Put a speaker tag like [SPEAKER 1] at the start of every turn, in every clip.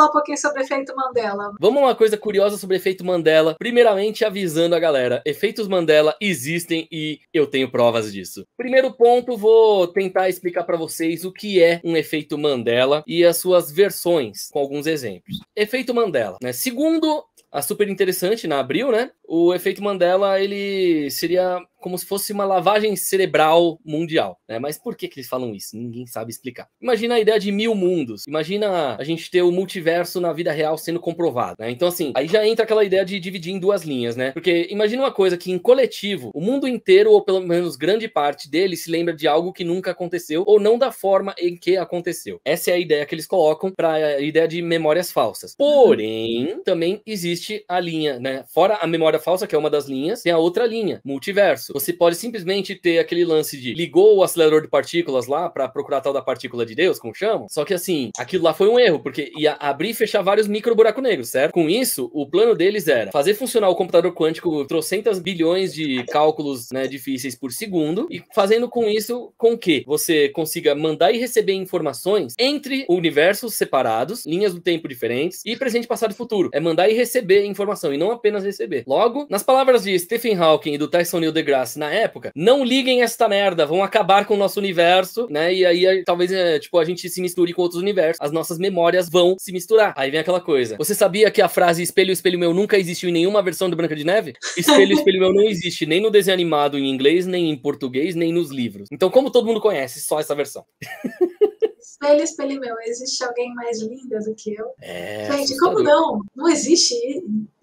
[SPEAKER 1] falar um pouquinho sobre o efeito Mandela.
[SPEAKER 2] Vamos uma coisa curiosa sobre o efeito Mandela. Primeiramente, avisando a galera, efeitos Mandela existem e eu tenho provas disso. Primeiro ponto, vou tentar explicar para vocês o que é um efeito Mandela e as suas versões, com alguns exemplos. Efeito Mandela, né? Segundo a super interessante na Abril, né? O efeito Mandela, ele seria como se fosse uma lavagem cerebral mundial, né? Mas por que eles falam isso? Ninguém sabe explicar. Imagina a ideia de 1000 mundos. Imagina a gente ter o multiverso na vida real sendo comprovado, né? Então, assim, aí já entra aquela ideia de dividir em duas linhas, né? Porque imagina uma coisa que em coletivo, o mundo inteiro, ou pelo menos grande parte dele, se lembra de algo que nunca aconteceu, ou não da forma em que aconteceu. Essa é a ideia que eles colocam para a ideia de memórias falsas. Porém, também existe a linha, né? Fora a memória falsa, que é uma das linhas, tem a outra linha, multiverso. Você pode simplesmente ter aquele lance de ligou o acelerador de partículas lá para procurar a tal da partícula de Deus, como chamam. Só que assim, aquilo lá foi um erro, porque ia abrir e fechar vários micro buracos negros, certo? Com isso, o plano deles era fazer funcionar o computador quântico trocentas bilhões de cálculos, né, difíceis por segundo, e fazendo com isso com que você consiga mandar e receber informações entre universos separados, linhas do tempo diferentes, e presente, passado e futuro. É mandar e receber informação, e não apenas receber. Logo, nas palavras de Stephen Hawking e do Tyson Neil deGrasse na época, não liguem esta merda, vão acabar com o nosso universo, né? E aí talvez tipo a gente se misture com outros universos, as nossas memórias vão se misturar. Aí vem aquela coisa. Você sabia que a frase espelho, espelho meu nunca existiu em nenhuma versão do Branca de Neve? Espelho, espelho meu não existe nem no desenho animado em inglês, nem em português, nem nos livros. Então, como todo mundo conhece, só essa versão.
[SPEAKER 1] Espelho, espelho meu, existe alguém mais linda do que eu? Gente,
[SPEAKER 2] assustador.
[SPEAKER 1] como não? Não existe.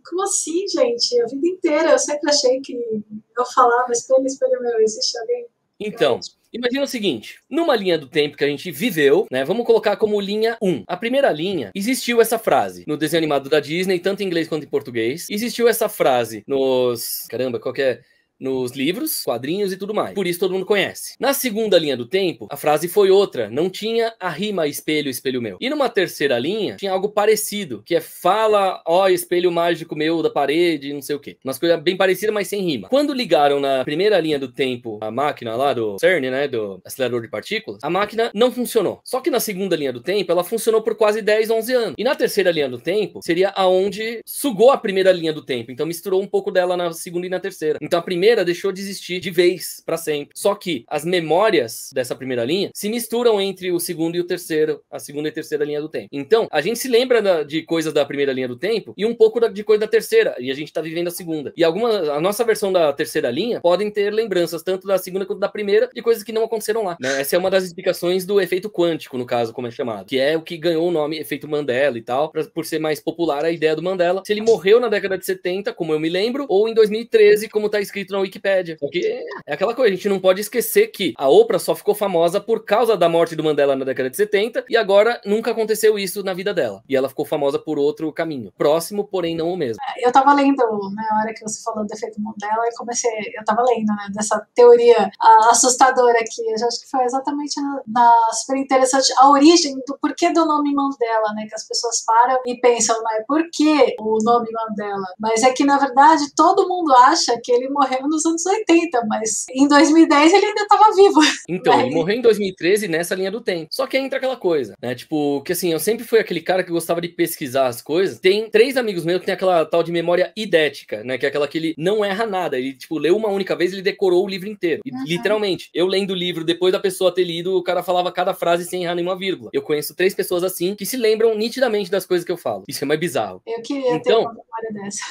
[SPEAKER 1] Como assim, gente? A vida inteira eu sempre achei que eu falava espelho, espelho meu, existe alguém?
[SPEAKER 2] Então, imagina o seguinte, numa linha do tempo que a gente viveu, né, vamos colocar como linha 1. A primeira linha, existiu essa frase no desenho animado da Disney, tanto em inglês quanto em português. Existiu essa frase nos... Caramba, qual que é? Nos livros, quadrinhos e tudo mais. Por isso todo mundo conhece. Na segunda linha do tempo, a frase foi outra. Não tinha a rima espelho, espelho meu. E numa terceira linha, tinha algo parecido, que é fala, ó, espelho mágico meu da parede, não sei o quê. Umas coisas bem parecidas, mas sem rima. Quando ligaram na primeira linha do tempo a máquina lá do CERN, né, do acelerador de partículas, a máquina não funcionou. Só que na segunda linha do tempo, ela funcionou por quase 10, 11 anos. E na terceira linha do tempo, seria aonde sugou a primeira linha do tempo. Então misturou um pouco dela na segunda e na terceira. Então a primeira deixou de existir de vez para sempre. Só que as memórias dessa primeira linha se misturam entre o segundo e o terceiro, a segunda e terceira linha do tempo. Então, a gente se lembra de coisas da primeira linha do tempo e um pouco de coisa da terceira, e a gente tá vivendo a segunda. E a nossa versão da terceira linha podem ter lembranças tanto da segunda quanto da primeira de coisas que não aconteceram lá, né? Essa é uma das explicações do efeito quântico, no caso, como é chamado, que é o que ganhou o nome efeito Mandela e tal, por ser mais popular a ideia do Mandela. Se ele morreu na década de 70, como eu me lembro, ou em 2013, como tá escrito na Wikipédia. Porque é aquela coisa, a gente não pode esquecer que a Oprah só ficou famosa por causa da morte do Mandela na década de 70 e agora nunca aconteceu isso na vida dela. E ela ficou famosa por outro caminho. Próximo, porém não o mesmo.
[SPEAKER 1] Eu tava lendo, né, na hora que você falou do efeito Mandela, eu tava lendo, né, dessa teoria assustadora aqui. Eu acho que foi exatamente na super interessante a origem do porquê do nome Mandela, né, que as pessoas param e pensam, né, por que o nome Mandela? Mas é que, na verdade, todo mundo acha que ele morreu nos anos 80, mas em 2010 ele ainda estava vivo.
[SPEAKER 2] Então, ele morreu em 2013 nessa linha do tempo. Só que entra aquela coisa, né? Tipo, que assim, eu sempre fui aquele cara que gostava de pesquisar as coisas. Tem 3 amigos meus que tem aquela tal de memória idética, né? Que é aquela que ele não erra nada. Ele, tipo, leu uma única vez, ele decorou o livro inteiro. E, literalmente, eu lendo o livro, depois da pessoa ter lido, o cara falava cada frase sem errar nenhuma vírgula. Eu conheço 3 pessoas assim, que se lembram nitidamente das coisas que eu falo. Isso é mais bizarro.
[SPEAKER 1] Eu queria ter uma memória dessa.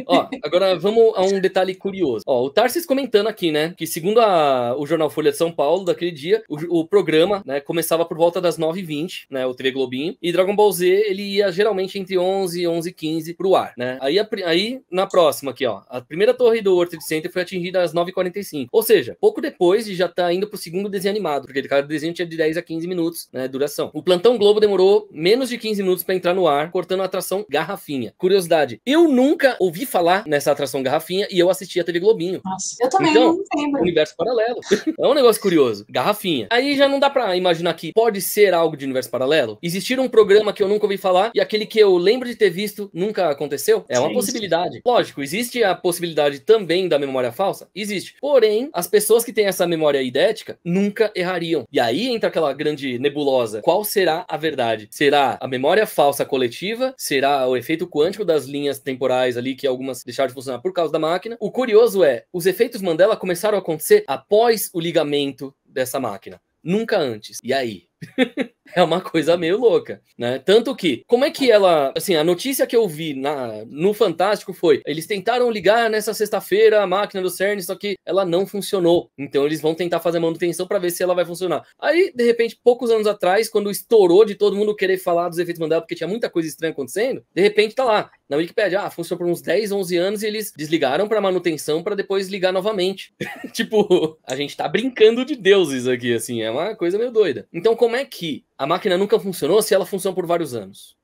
[SPEAKER 2] Ó, agora vamos a um detalhe curioso. Ó, o Tarsis comentando aqui, né, que segundo o jornal Folha de São Paulo, daquele dia, o programa, né, começava por volta das 9h20, né, o TV Globinho, e Dragon Ball Z, ele ia geralmente entre 11 e 11h15 pro ar, né. Aí, na próxima aqui, ó, a primeira torre do World Trade Center foi atingida às 9h45, ou seja, pouco depois de já tá indo pro segundo desenho animado, porque cada desenho tinha de 10 a 15 minutos, né, duração. O Plantão Globo demorou menos de 15 minutos pra entrar no ar, cortando a atração Garrafinha. Curiosidade, eu nunca ouvi falar nessa atração Garrafinha e eu assisti a TV Globinho.
[SPEAKER 1] Nossa, eu também
[SPEAKER 2] Então,
[SPEAKER 1] não lembro.
[SPEAKER 2] universo paralelo. É um negócio curioso. Garrafinha. Aí já não dá pra imaginar que pode ser algo de universo paralelo? Existir um programa que eu nunca ouvi falar e aquele que eu lembro de ter visto nunca aconteceu? É uma
[SPEAKER 1] Sim.
[SPEAKER 2] possibilidade. Lógico, existe a possibilidade também da memória falsa? Existe. Porém, as pessoas que têm essa memória idética nunca errariam. E aí entra aquela grande nebulosa. Qual será a verdade? Será a memória falsa coletiva? Será o efeito quântico das linhas temporais ali que algumas deixaram de funcionar por causa da máquina? O curioso é, os efeitos Mandela começaram a acontecer após o ligamento dessa máquina. Nunca antes. E aí? É uma coisa meio louca, né? Tanto que, como é que ela... Assim, a notícia que eu vi no Fantástico foi, eles tentaram ligar nessa sexta-feira a máquina do CERN, só que ela não funcionou. Então eles vão tentar fazer manutenção para ver se ela vai funcionar. Aí, de repente, poucos anos atrás, quando estourou de todo mundo querer falar dos efeitos Mandela, porque tinha muita coisa estranha acontecendo, de repente tá lá, na Wikipedia, funcionou por uns 10, 11 anos e eles desligaram para manutenção para depois ligar novamente. Tipo, a gente tá brincando de deuses aqui, assim, é uma coisa meio doida. Então, como é que a máquina nunca funcionou se ela funciona por vários anos?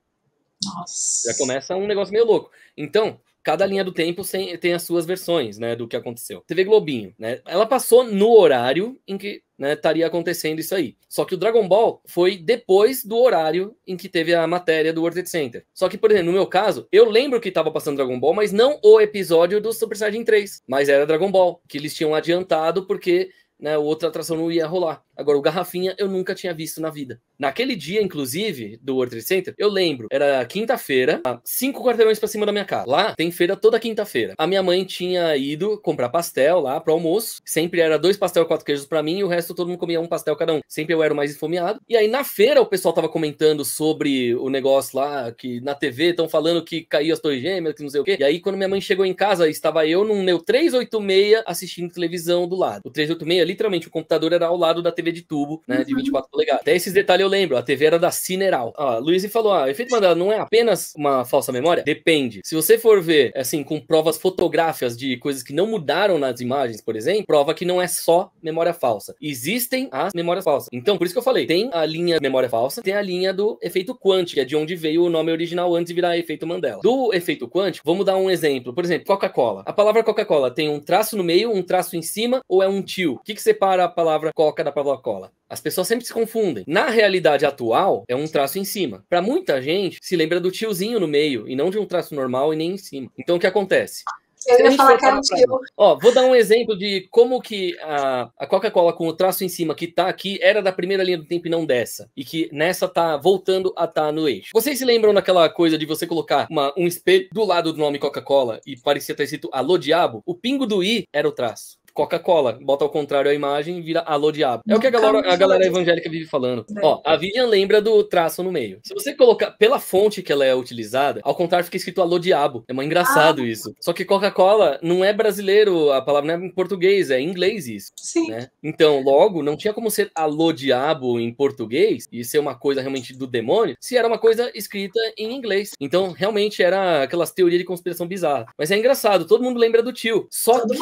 [SPEAKER 1] Nossa.
[SPEAKER 2] Já começa um negócio meio louco. Então, cada linha do tempo tem as suas versões, né, do que aconteceu. TV Globinho, né, ela passou no horário em que, né, estaria acontecendo isso aí. Só que o Dragon Ball foi depois do horário em que teve a matéria do World Trade Center. Só que, por exemplo, no meu caso, eu lembro que tava passando Dragon Ball, mas não o episódio do Super Saiyajin 3, mas era Dragon Ball, que eles tinham adiantado porque, né, outra atração não ia rolar. Agora, o Garrafinha eu nunca tinha visto na vida. Naquele dia, inclusive, do World Trade Center, eu lembro, era quinta-feira, 5 quarteirões pra cima da minha casa. Lá tem feira toda quinta-feira. A minha mãe tinha ido comprar pastel lá pro almoço. Sempre era 2 pastel e 4 queijos pra mim e o resto todo mundo comia um pastel cada um. Sempre eu era o mais esfomeado. E aí, na feira, o pessoal tava comentando sobre o negócio lá, que na TV estão falando que caiu as torres gêmeas, que não sei o quê. E aí, quando minha mãe chegou em casa, estava eu num Neo 386 assistindo televisão do lado. O 386, literalmente, o computador era ao lado da TV de tubo, né, de 24 polegadas. Até esses detalhes eu lembro, a TV era da Cineral. Ó, Luiz falou, o efeito Mandela não é apenas uma falsa memória? Depende. Se você for ver, assim, com provas fotográficas de coisas que não mudaram nas imagens, por exemplo, prova que não é só memória falsa. Existem as memórias falsas. Então, por isso que eu falei, tem a linha memória falsa, tem a linha do efeito quântico, que é de onde veio o nome original antes de virar efeito Mandela. Do efeito quântico, vamos dar um exemplo. Por exemplo, Coca-Cola. A palavra Coca-Cola tem um traço no meio, um traço em cima, ou é um tio? O que separa a palavra Coca da palavra Cola? As pessoas sempre se confundem. Na realidade atual, é um traço em cima. Para muita gente, se lembra do tiozinho no meio, e não de um traço normal e nem em cima. Então, o que acontece?
[SPEAKER 1] Eu ia falar que era um tio.
[SPEAKER 2] Ó, vou dar um exemplo de como que a Coca-Cola com o traço em cima que tá aqui era da primeira linha do tempo e não dessa. E que nessa tá voltando a tá no eixo. Vocês se lembram daquela coisa de você colocar um espelho do lado do nome Coca-Cola e parecia ter escrito Alô Diabo? O pingo do I era o traço. Coca-Cola, bota ao contrário a imagem e vira Alô Diabo. É o que a galera evangélica vive falando. Ó, a Vivian lembra do traço no meio. Se você colocar pela fonte que ela é utilizada, ao contrário fica escrito Alô Diabo. É muito engraçado isso. Só que Coca-Cola não é brasileiro, a palavra não é em português, é em inglês isso.
[SPEAKER 1] Sim.
[SPEAKER 2] Né? Então, logo, não tinha como ser Alô Diabo em português e ser uma coisa realmente do demônio, se era uma coisa escrita em inglês. Então, realmente era aquelas teorias de conspiração bizarras. Mas é engraçado, todo mundo lembra do tio.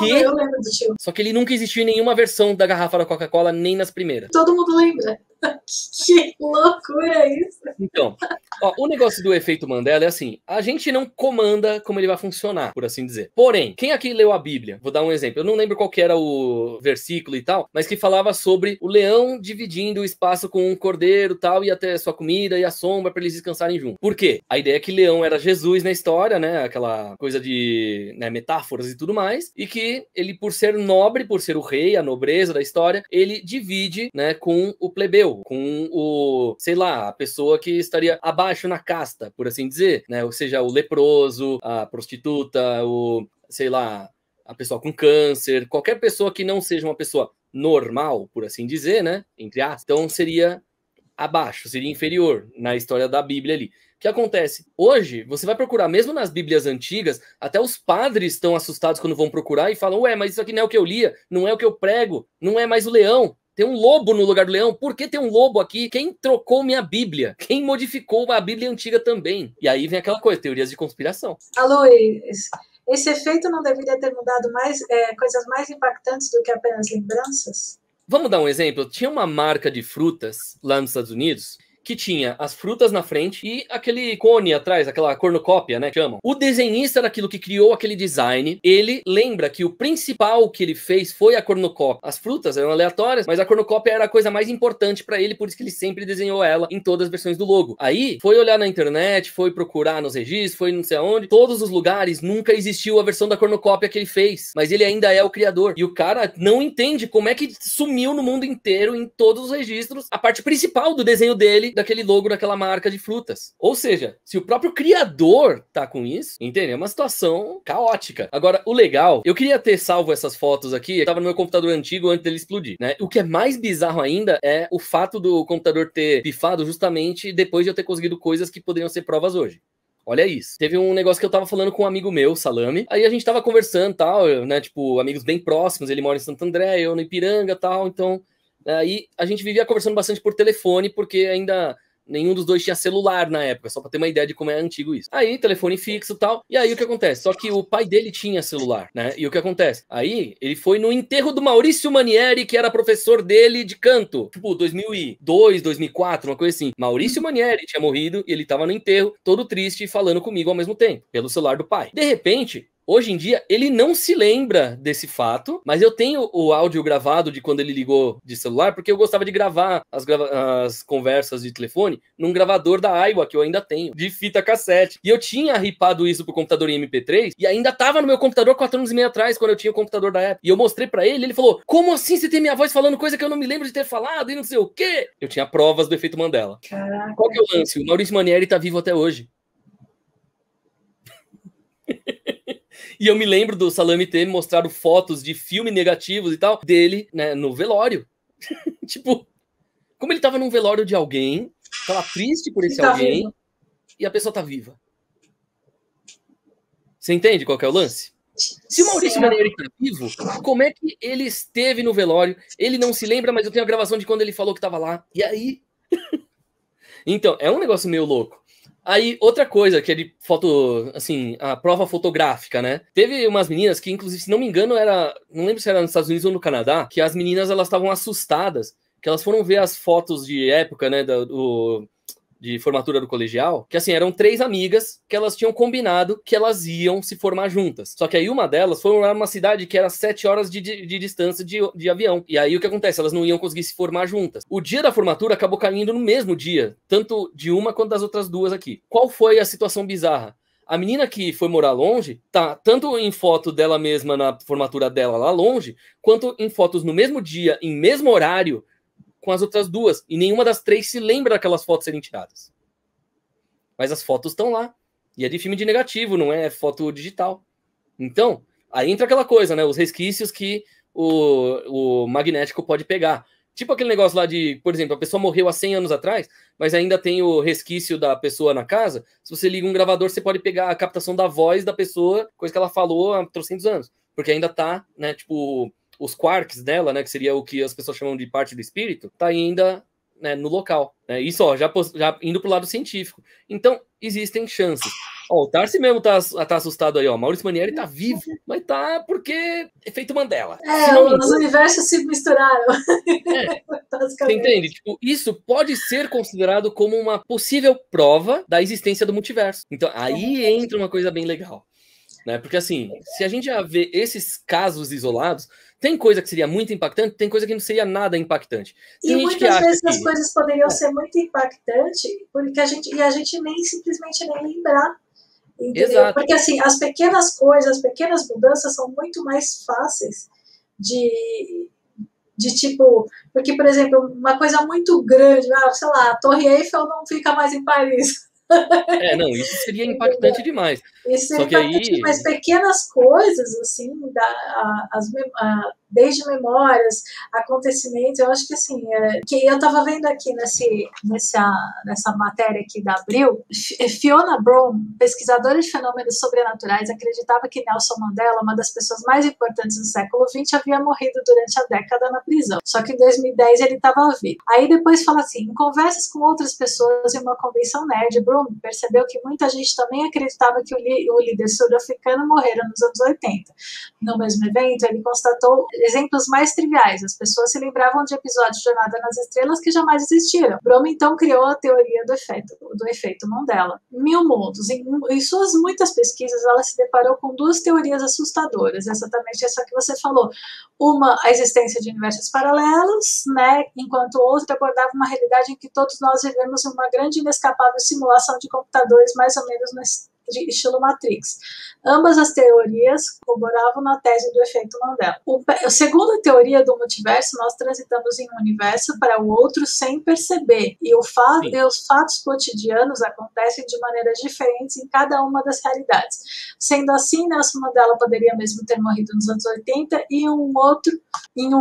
[SPEAKER 1] Eu lembro do tio.
[SPEAKER 2] Só que ele nunca existiu em nenhuma versão da garrafa da Coca-Cola, nem nas primeiras.
[SPEAKER 1] Todo mundo lembra. Que loucura isso.
[SPEAKER 2] Então, ó, o negócio do efeito Mandela é assim, a gente não comanda como ele vai funcionar, por assim dizer. Porém, quem aqui leu a Bíblia? Vou dar um exemplo. Eu não lembro qual que era o versículo e tal, mas que falava sobre o leão dividindo o espaço com um cordeiro e tal, e até sua comida e a sombra para eles descansarem juntos. Por quê? A ideia é que leão era Jesus na história, né? Aquela coisa de, né, metáforas e tudo mais, e que ele, por ser nobre, por ser o rei, a nobreza da história, ele divide, né, com o plebeu, com o, sei lá, a pessoa que estaria abaixo na casta, por assim dizer, né? Ou seja, o leproso, a prostituta, o, sei lá, a pessoa com câncer, qualquer pessoa que não seja uma pessoa normal, por assim dizer, né? Entre aspas, então seria abaixo, seria inferior na história da Bíblia ali. O que acontece? Hoje, você vai procurar, mesmo nas Bíblias antigas, até os padres estão assustados quando vão procurar e falam, ué, mas isso aqui não é o que eu lia, não é o que eu prego, não é mais o leão. Tem um lobo no lugar do leão. Por que tem um lobo aqui? Quem trocou minha Bíblia? Quem modificou a Bíblia antiga também? E aí vem aquela coisa, teorias de conspiração.
[SPEAKER 1] Alô, esse efeito não deveria ter mudado mais coisas mais impactantes do que apenas lembranças?
[SPEAKER 2] Vamos dar um exemplo? Tinha uma marca de frutas lá nos Estados Unidos que tinha as frutas na frente e aquele cone atrás, aquela cornucópia, né, que chamam. O desenhista daquilo que criou aquele design, ele lembra que o principal que ele fez foi a cornucópia. As frutas eram aleatórias, mas a cornucópia era a coisa mais importante pra ele, por isso que ele sempre desenhou ela em todas as versões do logo. Aí, foi olhar na internet, foi procurar nos registros, foi não sei aonde, todos os lugares, nunca existiu a versão da cornucópia que ele fez, mas ele ainda é o criador. E o cara não entende como é que sumiu no mundo inteiro, em todos os registros, a parte principal do desenho dele, daquele logo, daquela marca de frutas. Ou seja, se o próprio criador tá com isso, entende? É uma situação caótica. Agora, o legal, eu queria ter salvo essas fotos aqui, eu tava no meu computador antigo antes dele explodir, né? O que é mais bizarro ainda é o fato do computador ter pifado justamente depois de eu ter conseguido coisas que poderiam ser provas hoje. Olha isso. Teve um negócio que eu tava falando com um amigo meu, Salame. Aí a gente tava conversando e tal, né? Tipo, amigos bem próximos. Ele mora em Santo André, eu no Ipiranga e tal. Então, aí a gente vivia conversando bastante por telefone, porque ainda nenhum dos dois tinha celular na época, só pra ter uma ideia de como é antigo isso. Aí, telefone fixo e tal. E aí, o que acontece? Só que o pai dele tinha celular, né? E o que acontece? Aí, ele foi no enterro do Maurício Manieri, que era professor dele de canto. Tipo, 2002, 2004, uma coisa assim. Maurício Manieri tinha morrido e ele tava no enterro, todo triste, falando comigo ao mesmo tempo, pelo celular do pai. De repente, hoje em dia, ele não se lembra desse fato, mas eu tenho o áudio gravado de quando ele ligou de celular, porque eu gostava de gravar as conversas de telefone num gravador da Aiwa, que eu ainda tenho, de fita cassete. E eu tinha ripado isso pro computador em MP3, e ainda tava no meu computador 4 anos e meio atrás, quando eu tinha o computador da Apple. E eu mostrei pra ele, ele falou, como assim você tem minha voz falando coisa que eu não me lembro de ter falado, e não sei o quê? Eu tinha provas do efeito Mandela.
[SPEAKER 1] Caraca.
[SPEAKER 2] Qual que é o lance? O Maurício Manieri tá vivo até hoje. E eu me lembro do Salame ter mostrado fotos de filme negativos e tal, dele, né, no velório. Tipo, como ele tava num velório de alguém, tava triste por esse alguém, vivo. E a pessoa tá viva. Você entende qual que é o lance? Se o Maurício Manieri tá vivo, como é que ele esteve no velório? Ele não se lembra, mas eu tenho a gravação de quando ele falou que tava lá. E aí? Então, é um negócio meio louco. Aí, outra coisa que é de foto, assim, a prova fotográfica, né? Teve umas meninas que, inclusive, se não me engano, não lembro se era nos Estados Unidos ou no Canadá, que as meninas, elas estavam assustadas, que elas foram ver as fotos de época, né, de formatura do colegial, que assim, eram 3 amigas que elas tinham combinado que elas iam se formar juntas. Só que aí uma delas foi morar numa cidade que era 7 horas de distância de avião. E aí o que acontece? Elas não iam conseguir se formar juntas. O dia da formatura acabou caindo no mesmo dia, tanto de uma quanto das outras duas aqui. Qual foi a situação bizarra? A menina que foi morar longe, tá tanto em foto dela mesma na formatura dela lá longe, quanto em fotos no mesmo dia, em mesmo horário, com as outras duas, e nenhuma das 3 se lembra daquelas fotos serem tiradas. Mas as fotos estão lá. E é de filme de negativo, não é foto digital. Então, aí entra aquela coisa, né? Os resquícios que o magnético pode pegar. Tipo aquele negócio lá de, por exemplo, a pessoa morreu há 100 anos atrás, mas ainda tem o resquício da pessoa na casa. Se você liga um gravador, você pode pegar a captação da voz da pessoa, coisa que ela falou há 300 anos. Porque ainda tá, né, tipo, os quarks dela, né, que seria o que as pessoas chamam de parte do espírito, tá ainda, né, no local. Né? Isso, ó, já indo pro lado científico. Então, existem chances. Ó, o Tarsi mesmo tá assustado aí, ó. Maurício Manieri tá vivo, mas tá porque efeito Mandela.
[SPEAKER 1] Os universos se misturaram.
[SPEAKER 2] Você entende? Tipo, isso pode ser considerado como uma possível prova da existência do multiverso. Então, aí entra uma coisa bem legal. Né? Porque assim, se a gente já vê esses casos isolados, tem coisa que seria muito impactante, tem coisa que não seria nada impactante.
[SPEAKER 1] Tem e muitas vezes as coisas poderiam ser muito impactantes porque a gente nem simplesmente nem lembrar. Entendeu? Exato. Porque assim, as pequenas coisas, as pequenas mudanças são muito mais fáceis de tipo, porque, por exemplo, uma coisa muito grande, sei lá, a Torre Eiffel não fica mais em Paris.
[SPEAKER 2] Não, isso seria impactante demais.
[SPEAKER 1] Isso é impactante demais. Pequenas coisas, assim, desde memórias, acontecimentos, eu acho que assim, que eu estava vendo aqui nessa matéria aqui da Abril, Fiona Brown, pesquisadora de fenômenos sobrenaturais, acreditava que Nelson Mandela, uma das pessoas mais importantes do século XX, havia morrido durante a década na prisão. Só que em 2010 ele estava vivo. Aí depois fala assim, em conversas com outras pessoas em uma convenção nerd, Brown percebeu que muita gente também acreditava que o líder sul-africano morrera nos anos 80. No mesmo evento, ele constatou exemplos mais triviais. As pessoas se lembravam de episódios de Jornada nas Estrelas que jamais existiram. Bloom então criou a teoria do efeito Mandela. Mil mundos. Em suas muitas pesquisas, ela se deparou com duas teorias assustadoras, exatamente essa que você falou. Uma, a existência de universos paralelos, né, enquanto outra abordava uma realidade em que todos nós vivemos em uma grande e inescapável simulação de computadores, mais ou menos de estilo Matrix. Ambas as teorias corroboravam na tese do efeito Mandela. A segunda teoria do multiverso, nós transitamos em um universo para o outro sem perceber, e os fatos cotidianos acontecem de maneiras diferentes em cada uma das realidades. Sendo assim, Nelson Mandela poderia mesmo ter morrido nos anos 80 e em um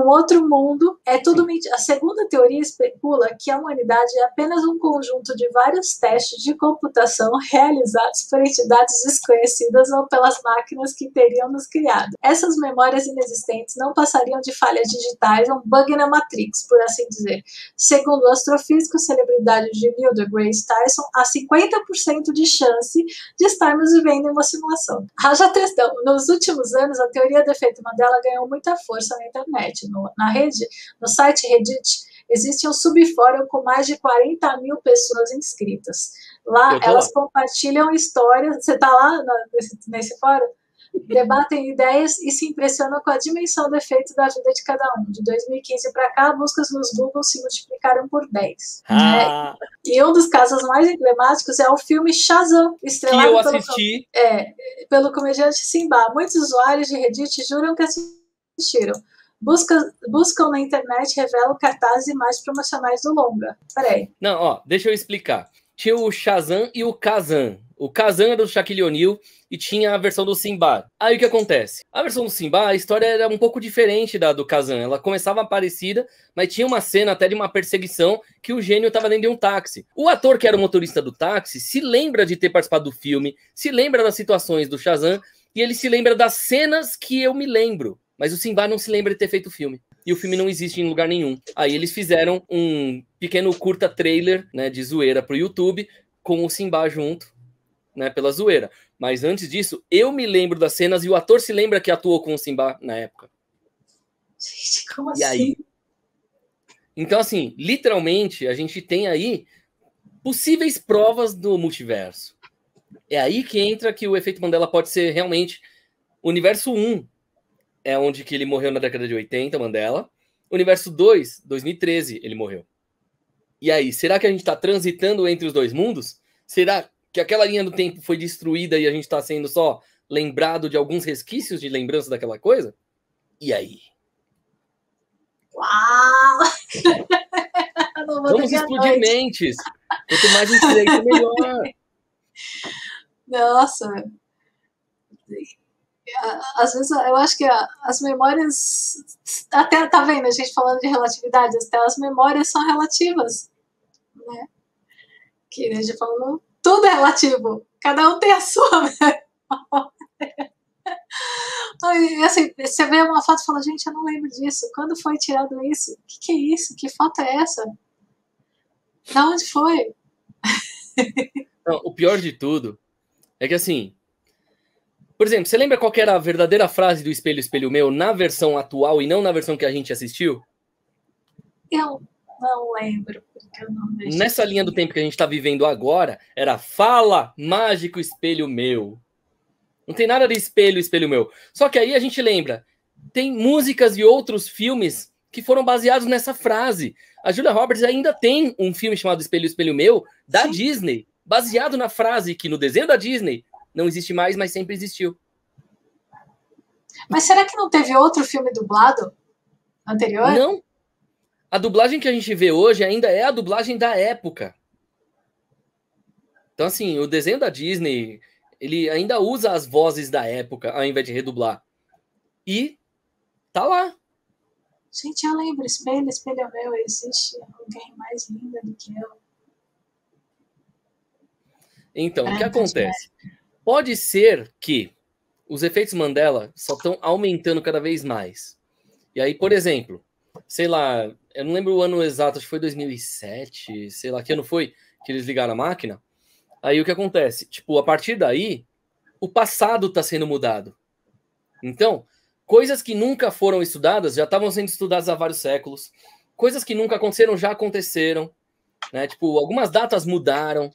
[SPEAKER 1] outro mundo é tudo mentira. A segunda teoria especula que a humanidade é apenas um conjunto de vários testes de computação realizados por entidades desconhecidas ou pelas máquinas que teriam nos criado. Essas memórias inexistentes não passariam de falhas digitais, um bug na Matrix, por assim dizer. Segundo o astrofísico celebridade de Neil deGrasse Tyson, há 50% de chance de estarmos vivendo em uma simulação. Haja textão. Nos últimos anos, a teoria do efeito Mandela ganhou muita força na internet. No site Reddit, existe um subfórum com mais de 40 mil pessoas inscritas. Lá, elas compartilham histórias. Você está lá nesse fórum? Debatem ideias e se impressionam com a dimensão do efeito da vida de cada um. De 2015 para cá, buscas nos Google se multiplicaram por 10. E um dos casos mais emblemáticos é o filme Shazam, estrelado pelo comediante Simba. Muitos usuários de Reddit juram que assistiram. Buscam na internet, revelam cartazes e imagens promocionais do longa. Peraí.
[SPEAKER 2] Não, deixa eu explicar. Tinha o Shazam e o Kazan. O Kazan era do Shaquille O'Neal e tinha a versão do Simba. Aí o que acontece? A versão do Simba, a história era um pouco diferente da do Kazan. Ela começava parecida, mas tinha uma cena até de uma perseguição que o gênio estava dentro de um táxi. O ator que era o motorista do táxi se lembra de ter participado do filme, se lembra das situações do Shazam e ele se lembra das cenas que eu me lembro. Mas o Simba não se lembra de ter feito o filme. E o filme não existe em lugar nenhum. Aí eles fizeram um pequeno curta trailer, né, de zoeira pro YouTube, com o Simba junto, né, pela zoeira. Mas antes disso, eu me lembro das cenas e o ator se lembra que atuou com o Simba na época.
[SPEAKER 1] Gente, como
[SPEAKER 2] e
[SPEAKER 1] assim?
[SPEAKER 2] Aí? Então, assim, literalmente, a gente tem aí possíveis provas do multiverso. É aí que entra que o efeito Mandela pode ser realmente o universo 1. É onde que ele morreu na década de 80, Mandela. Universo 2, 2013, ele morreu. E aí, será que a gente está transitando entre os dois mundos? Será que aquela linha do tempo foi destruída e a gente está sendo só lembrado de alguns resquícios de lembrança daquela coisa? E aí?
[SPEAKER 1] Uau!
[SPEAKER 2] Vamos explodir mentes. Quanto mais estreito, melhor.
[SPEAKER 1] Nossa. Às vezes eu acho que as memórias, até tá vendo a gente falando de relatividade, até as memórias são relativas, né? Que a gente falou, tudo é relativo, cada um tem a sua memória. E assim, você vê uma foto e fala, gente, eu não lembro disso, quando foi tirado isso? O que é isso? Que foto é essa? Da onde foi?
[SPEAKER 2] Não, o pior de tudo é que assim, por exemplo, você lembra qual que era a verdadeira frase do Espelho, Espelho Meu na versão atual e não na versão que a gente assistiu?
[SPEAKER 1] Eu não lembro, porque eu não vejo.
[SPEAKER 2] Nessa linha do tempo que a gente tá vivendo agora, era fala, mágico espelho meu. Não tem nada de espelho, espelho meu. Só que aí a gente lembra, tem músicas e outros filmes que foram baseados nessa frase. A Julia Roberts ainda tem um filme chamado Espelho, Espelho Meu, da Sim. Disney, baseado na frase que no desenho da Disney não existe mais, mas sempre existiu.
[SPEAKER 1] Mas será que não teve outro filme dublado anterior?
[SPEAKER 2] Não. A dublagem que a gente vê hoje ainda é a dublagem da época. Então, assim, o desenho da Disney, ele ainda usa as vozes da época, ao invés de redublar. E tá lá.
[SPEAKER 1] Gente, eu lembro, espelho, espelho meu, existe alguém mais linda do que eu.
[SPEAKER 2] Então, o que acontece? Pode ser que os efeitos Mandela só estão aumentando cada vez mais. E aí, por exemplo, sei lá, eu não lembro o ano exato, acho que foi 2007, sei lá, que ano foi que eles ligaram a máquina. Aí o que acontece? Tipo, a partir daí, o passado está sendo mudado. Então, Coisas que nunca foram estudadas já estavam sendo estudadas há vários séculos. Coisas que nunca aconteceram já aconteceram. Né? Tipo, algumas datas mudaram.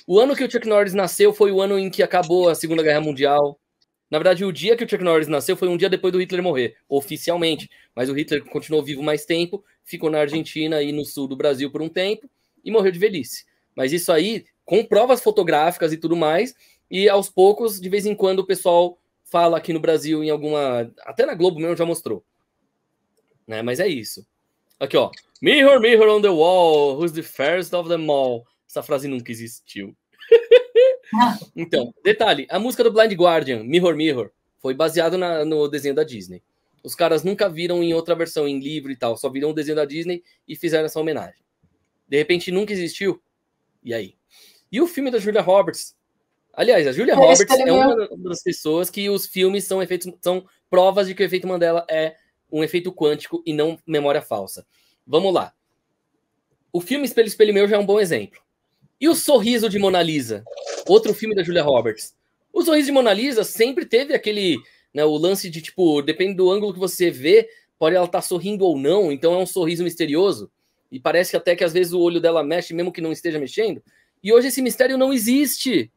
[SPEAKER 2] O ano que o Chuck Norris nasceu foi o ano em que acabou a Segunda Guerra Mundial. Na verdade, o dia que o Chuck Norris nasceu foi um dia depois do Hitler morrer, oficialmente. Mas o Hitler continuou vivo mais tempo, ficou na Argentina e no sul do Brasil por um tempo e morreu de velhice. Mas isso aí, com provas fotográficas e tudo mais, e aos poucos, de vez em quando, o pessoal fala aqui no Brasil em alguma... Até na Globo mesmo já mostrou. Né? Mas é isso. Aqui, ó. Mirror, mirror on the wall, who's the fairest of them all? Essa frase nunca existiu. Então, detalhe, a música do Blind Guardian, Mirror, Mirror, foi baseada no desenho da Disney. Os caras nunca viram em outra versão, em livro e tal, só viram o desenho da Disney e fizeram essa homenagem. De repente, nunca existiu. E aí? E o filme da Julia Roberts? Aliás, a Julia Roberts é uma das pessoas que os filmes são provas de que o efeito Mandela é um efeito quântico e não memória falsa. Vamos lá. O filme Espelho, Espelho Meu já é um bom exemplo. E o Sorriso de Mona Lisa? Outro filme da Julia Roberts. O Sorriso de Mona Lisa sempre teve aquele... Né, o lance de, tipo, depende do ângulo que você vê, pode ela estar sorrindo ou não, então é um sorriso misterioso. E parece que até que às vezes o olho dela mexe, mesmo que não esteja mexendo. E hoje esse mistério não existe.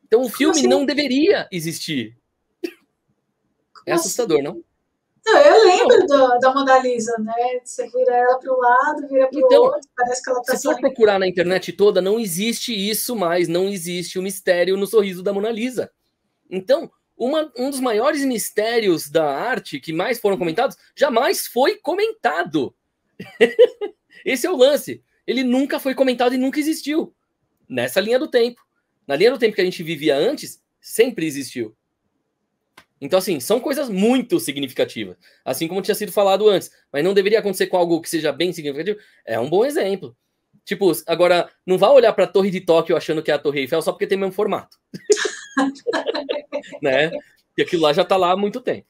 [SPEAKER 2] Então o filme não deveria existir. É assustador, não?
[SPEAKER 1] Não, eu lembro da Mona Lisa, né? Você vira ela para um lado, vira para o outro, parece que ela está
[SPEAKER 2] se for procurar na internet toda, não existe isso mais, não existe o mistério no sorriso da Mona Lisa. Então, um dos maiores mistérios da arte que mais foram comentados, jamais foi comentado. Esse é o lance. Ele nunca foi comentado e nunca existiu. Nessa linha do tempo. Na linha do tempo que a gente vivia antes, sempre existiu. Então, assim, são coisas muito significativas. Assim como tinha sido falado antes. Mas não deveria acontecer com algo que seja bem significativo. É um bom exemplo. Tipo, agora, não vá olhar para a Torre de Tóquio achando que é a Torre Eiffel só porque tem o mesmo formato. Né? E aquilo lá já tá lá há muito tempo.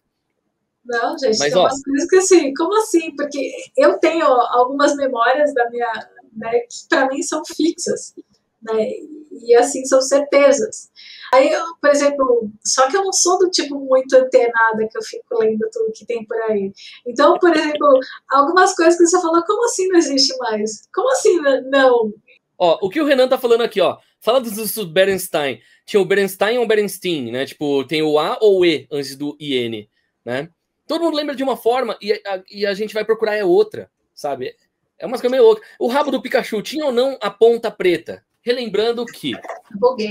[SPEAKER 1] Não, gente, mas, tem umas coisas que assim, como assim? Porque eu tenho algumas memórias da minha, né, que para mim são fixas, né? E assim, são certezas. Aí, por exemplo, só que eu não sou do tipo muito antenada que eu fico lendo tudo que tem por aí. Então, por exemplo, algumas coisas que você falou, como assim não existe mais? Como assim não?
[SPEAKER 2] Ó, o que o Renan tá falando aqui, ó. Fala dos Berenstein. Tinha o Berenstein ou o Berenstein, né? Tipo, tem o A ou o E antes do IN, né? Todo mundo lembra de uma forma e a gente vai procurar é outra, sabe? É umas coisas meio loucas. O rabo do Pikachu tinha ou não a ponta preta? Relembrando que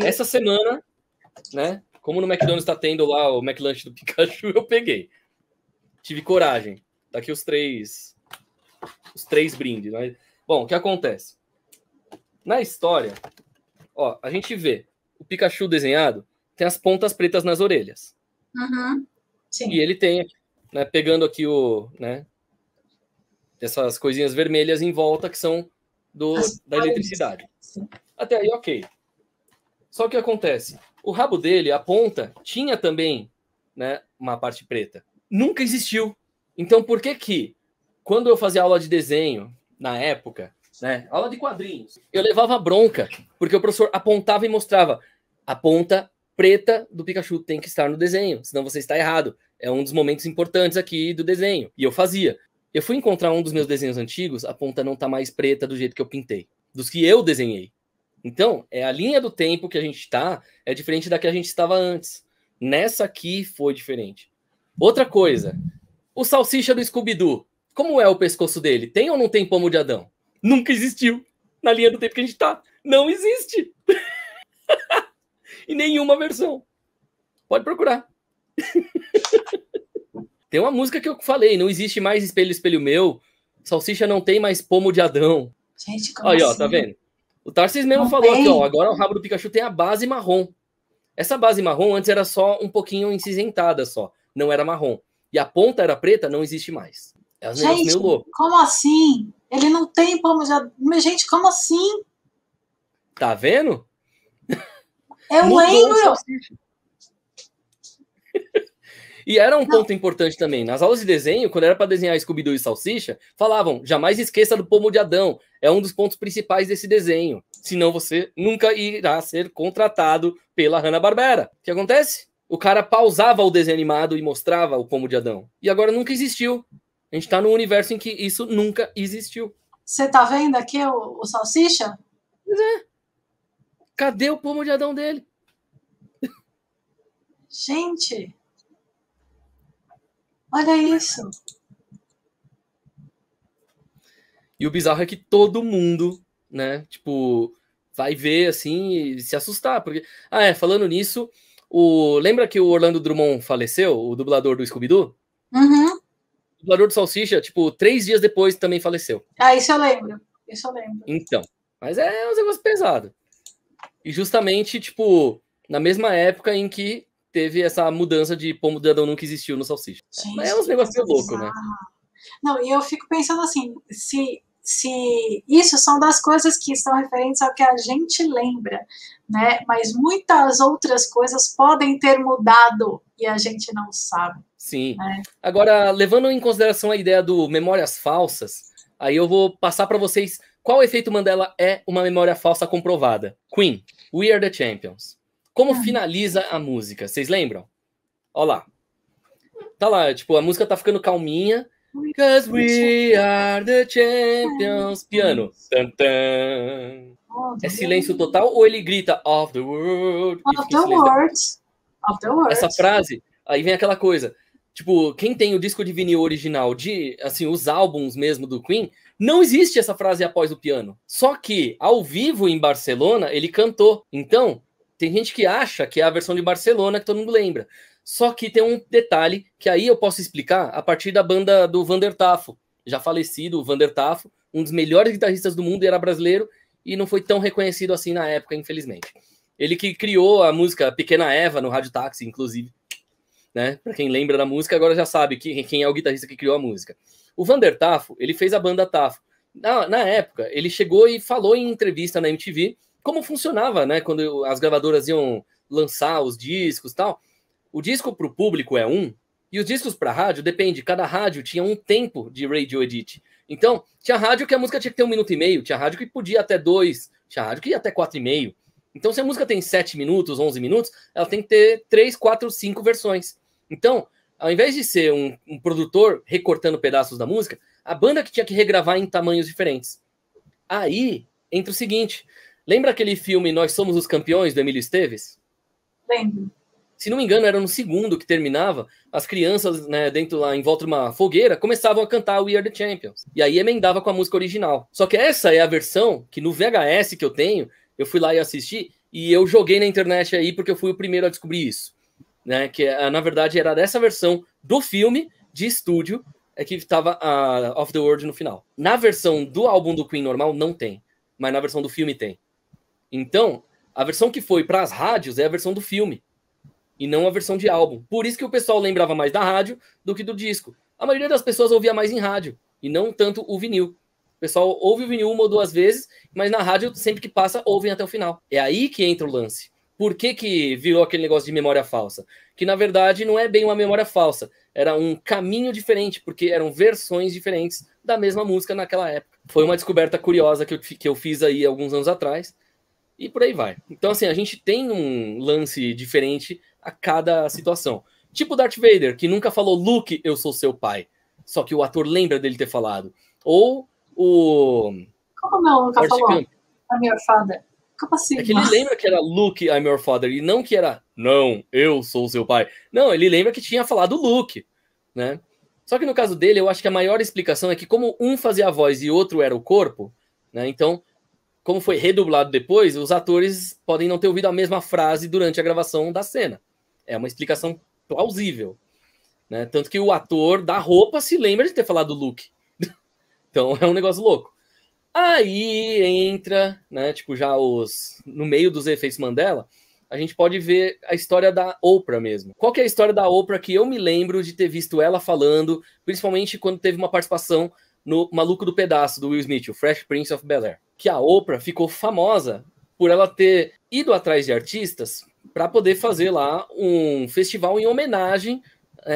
[SPEAKER 2] essa semana, né? Como no McDonald's tá tendo lá o McLunch do Pikachu, eu peguei. Tive coragem. Tá aqui os três brindes. Né? Bom, o que acontece? Na história, ó, a gente vê o Pikachu desenhado, tem as pontas pretas nas orelhas.
[SPEAKER 1] Uhum. Sim.
[SPEAKER 2] E ele tem, né, pegando aqui né, essas coisinhas vermelhas em volta que são da eletricidade. Sim. Até aí, ok. Só que o que acontece? O rabo dele, a ponta, tinha também, né, uma parte preta. Nunca existiu. Então, por que quando eu fazia aula de desenho, na época, né, aula de quadrinhos, eu levava bronca, porque o professor apontava e mostrava a ponta preta do Pikachu tem que estar no desenho, senão você está errado. É um dos momentos importantes aqui do desenho. E eu fazia. Eu fui encontrar um dos meus desenhos antigos, a ponta não tá mais preta do jeito que eu pintei. Dos que eu desenhei. Então, a linha do tempo que a gente tá é diferente da que a gente estava antes. Nessa aqui foi diferente. Outra coisa. O Salsicha do Scooby-Doo. Como é o pescoço dele? Tem ou não tem pomo de Adão? Nunca existiu. Na linha do tempo que a gente tá. Não existe. Em nenhuma versão. Pode procurar. Tem uma música que eu falei. Não existe mais Espelho, Espelho Meu. Salsicha não tem mais pomo de Adão.
[SPEAKER 1] Gente, como
[SPEAKER 2] aí,
[SPEAKER 1] assim?
[SPEAKER 2] Ó, tá vendo? O Tarcísio mesmo falou aqui, ó. Agora o rabo do Pikachu tem a base marrom. Essa base marrom antes era só um pouquinho incinzentada só. Não era marrom. E a ponta era preta, não existe mais. É um negócio meio louco.
[SPEAKER 1] Como assim? Ele não tem pomo de Adão. Mas, gente, como assim?
[SPEAKER 2] Tá vendo?
[SPEAKER 1] Eu lembro.
[SPEAKER 2] E era um ponto importante também. Nas aulas de desenho, quando era para desenhar Scooby-Doo e Salsicha, falavam, jamais esqueça do pomo de Adão. É um dos pontos principais desse desenho. Senão você nunca irá ser contratado pela Hanna-Barbera. O que acontece? o cara pausava o desenho animado e mostrava o pomo de Adão. E agora nunca existiu. A gente tá num universo em que isso nunca existiu.
[SPEAKER 1] Você tá vendo aqui o Salsicha?
[SPEAKER 2] Pois é. Cadê o pomo de Adão dele?
[SPEAKER 1] Gente, olha isso.
[SPEAKER 2] E o bizarro é que todo mundo, né, tipo, vai ver assim e se assustar. Porque... falando nisso, lembra que o Orlando Drummond faleceu, o dublador do Scooby-Doo?
[SPEAKER 1] Uhum.
[SPEAKER 2] O dublador do Salsicha, tipo, 3 dias depois também faleceu.
[SPEAKER 1] Isso eu lembro.
[SPEAKER 2] Então, mas é um negócio pesado. E justamente, tipo, na mesma época em que teve essa mudança de pomo de Adão nunca existiu no Salsicha.
[SPEAKER 1] Gente,
[SPEAKER 2] Mas é uns negócios loucos, né?
[SPEAKER 1] Não, e eu fico pensando assim, se isso são das coisas que estão referentes ao que a gente lembra, né? Mas muitas outras coisas podem ter mudado e a gente não sabe.
[SPEAKER 2] Sim.
[SPEAKER 1] Né?
[SPEAKER 2] Agora, levando em consideração a ideia do memórias falsas, aí eu vou passar para vocês qual efeito Mandela é uma memória falsa comprovada. Queen, We Are The Champions. Como finaliza a música? Vocês lembram? Olha lá. Tá lá, tipo, a música tá ficando calminha. Because we are the champions. Piano. Tan, tan. É silêncio total ou ele grita of the world?
[SPEAKER 1] Of the world. Of the world.
[SPEAKER 2] Essa frase, aí vem aquela coisa. Tipo, quem tem o disco de vinil original de, assim, os álbuns mesmo do Queen, não existe essa frase após o piano. Só que, ao vivo em Barcelona, ele cantou. Então, tem gente que acha que é a versão de Barcelona que todo mundo lembra. Só que tem um detalhe que aí eu posso explicar a partir da banda do Vander Tafo, já falecido, o Vander Tafo, um dos melhores guitarristas do mundo, e era brasileiro e não foi tão reconhecido assim na época, infelizmente. Ele que criou a música Pequena Eva no Rádio Táxi, inclusive. Né? Para quem lembra da música, agora já sabe quem é o guitarrista que criou a música. O Vander Tafo, ele fez a banda Tafo. Na época, ele chegou e falou em entrevista na MTV como funcionava, né? Quando as gravadoras iam lançar os discos e tal. O disco para o público é um, e os discos para rádio, depende, cada rádio tinha um tempo de radio edit. Então, tinha rádio que a música tinha que ter 1 minuto e meio, tinha rádio que podia até 2, tinha rádio que ia até 4,5. Então, se a música tem 7 minutos, 11 minutos, ela tem que ter 3, 4, 5 versões. Então, ao invés de ser um produtor recortando pedaços da música, a banda que tinha que regravar em tamanhos diferentes. Aí, entra o seguinte, lembra aquele filme Nós Somos os Campeões, do Emílio Esteves?
[SPEAKER 1] Lembro.
[SPEAKER 2] Se não me engano, era no segundo que terminava, as crianças, né, dentro lá, em volta de uma fogueira, começavam a cantar We Are The Champions. E aí emendava com a música original. Só que essa é a versão que no VHS que eu tenho, eu fui lá e assisti, e eu joguei na internet aí porque eu fui o primeiro a descobrir isso. Né, que na verdade era dessa versão do filme, de estúdio, que estava a Of The World no final. Na versão do álbum do Queen normal, não tem. Mas na versão do filme tem. Então, a versão que foi para as rádios é a versão do filme. E não a versão de álbum. Por isso que o pessoal lembrava mais da rádio do que do disco. A maioria das pessoas ouvia mais em rádio, e não tanto o vinil. O pessoal ouve o vinil 1 ou 2 vezes, mas na rádio, sempre que passa, ouvem até o final. É aí que entra o lance. Por que virou aquele negócio de memória falsa? Que, na verdade, não é bem uma memória falsa. Era um caminho diferente, porque eram versões diferentes da mesma música naquela época. Foi uma descoberta curiosa que eu fiz aí alguns anos atrás. E por aí vai. Então, assim, a gente tem um lance diferente a cada situação. Tipo o Darth Vader, que nunca falou Luke, eu sou seu pai. Só que o ator lembra dele ter falado. Ou o...
[SPEAKER 1] Como não? Nunca falou? I'm your father. Como assim?
[SPEAKER 2] É que ele lembra que era Luke, I'm your father, e não que era, não, eu sou seu pai. Não, ele lembra que tinha falado Luke, né? Só que no caso dele, eu acho que a maior explicação é que como um fazia a voz e outro era o corpo, né? Então, como foi redublado depois, os atores podem não ter ouvido a mesma frase durante a gravação da cena. É uma explicação plausível, né? Tanto que o ator da roupa se lembra de ter falado Luke. Então, é um negócio louco. Aí entra, né, tipo, já no meio dos efeitos Mandela, a gente pode ver a história da Oprah mesmo. Qual que é a história da Oprah que eu me lembro de ter visto ela falando, principalmente quando teve uma participação no Maluco do Pedaço, do Will Smith, o Fresh Prince of Bel-Air. Que a Oprah ficou famosa por ela ter ido atrás de artistas para poder fazer lá um festival em homenagem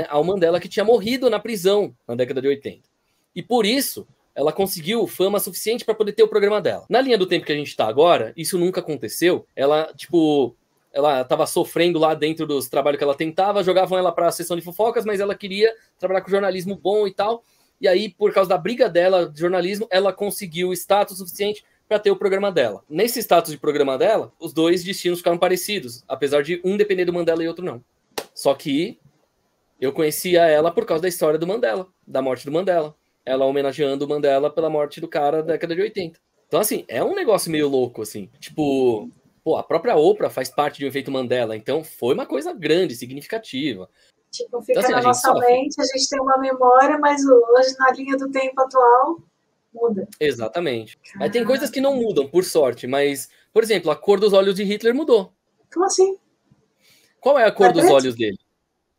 [SPEAKER 2] ao Mandela, que tinha morrido na prisão na década de 80. E por isso ela conseguiu fama suficiente para poder ter o programa dela. Na linha do tempo que a gente tá agora, isso nunca aconteceu. Ela, tipo, ela estava sofrendo lá dentro dos trabalhos que ela tentava, jogavam ela para a sessão de fofocas, mas ela queria trabalhar com jornalismo bom e tal. E aí, por causa da briga dela de jornalismo, ela conseguiu status suficiente para ter o programa dela. Nesse status de programa dela, os dois destinos ficaram parecidos, apesar de um depender do Mandela e outro não. Só que eu conhecia ela por causa da história do Mandela, da morte do Mandela. Ela homenageando o Mandela pela morte do cara da década de 80. Então, assim, é um negócio meio louco, assim. Tipo, pô, a própria Oprah faz parte de um efeito Mandela, então foi uma coisa grande, significativa.
[SPEAKER 1] Tipo, fica então, assim, na nossa mente, a gente tem uma memória, mas hoje, na linha do tempo atual, muda.
[SPEAKER 2] Exatamente. Aí tem coisas que não mudam, por sorte, mas, por exemplo, a cor dos olhos de Hitler mudou.
[SPEAKER 1] Como assim?
[SPEAKER 2] Qual é a cor dos olhos dele?